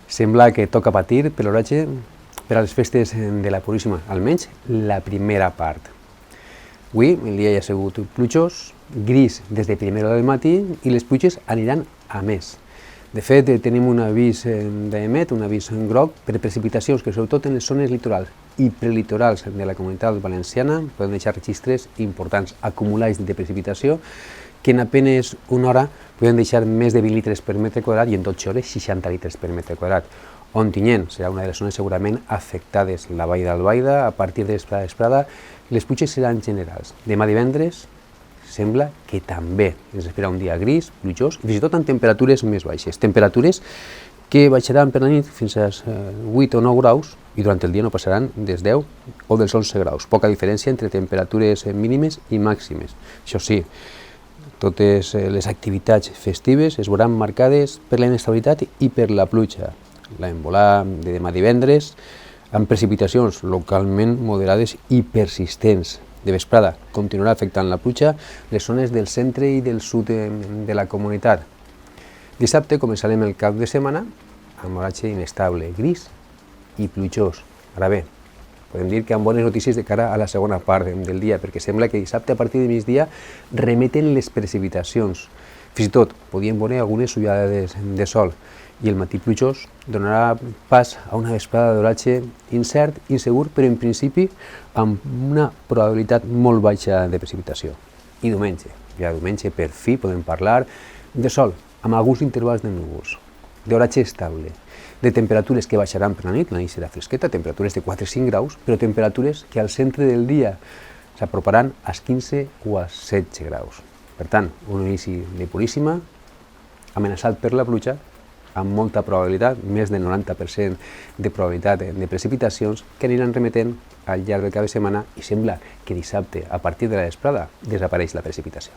Sembla que toca patir per l'oratge per a les festes de la Puríssima, almenys la primera part. Avui el dia ja ha sigut plujós, gris des de primera hora del matí i les pluges aniran a més. De fet, tenim un avís d'EMET, un avís groc per precipitacions que sobretot en les zones litorals i prelitorals de la Comunitat Valenciana poden deixar registres importants acumulats de precipitació que en apenas una hora poden deixar més de 20 litres per metre quadrat i en 12 hores 60 litres per metre quadrat. Ontinyent serà una de les zones segurament afectades. La vall d'Albaida, a partir de vesprada, les pluges seran generals. Demà divendres sembla que també ens espera un dia gris, plujós, i fins i tot amb temperatures més baixes. Temperatures que baixaran per la nit fins als 8 o 9 graus i durant el dia no passaran dels 10 o dels 11 graus. Poca diferència entre temperatures mínimes i màximes. Això sí, totes les activitats festives es veuran marcades per la inestabilitat i per la pluja. L'envolà de demà divendres, amb precipitacions localment moderades i persistents. De vesprada continuarà afectant la pluja les zones del centre i del sud de la comunitat. Dissabte començarem el cap de setmana amb oratge inestable, gris i plujós. Ara bé, podem dir que amb bones notícies de cara a la segona part del dia, perquè sembla que dissabte a partir de migdia remeten les precipitacions. Fins i tot podien veure algunes ullades de sol i el matí plujós donarà pas a una vesprada d'oratge incert, insegur, però en principi amb una probabilitat molt baixa de precipitació. I diumenge, ja diumenge per fi podem parlar de sol, amb alguns intervals de núvols, d'oratge estable, de temperatures que baixaran per la nit serà fresqueta, temperatures de 4 o 5 graus, però temperatures que al centre del dia s'aproparan als 15 o als 16 graus. Per tant, un inici de Puríssima amenaçat per la pluja, amb molta probabilitat, més del 90% de probabilitat de precipitacions que aniran remetent al llarg del cap de setmana i sembla que dissabte, a partir de la vesprada, desapareix la precipitació.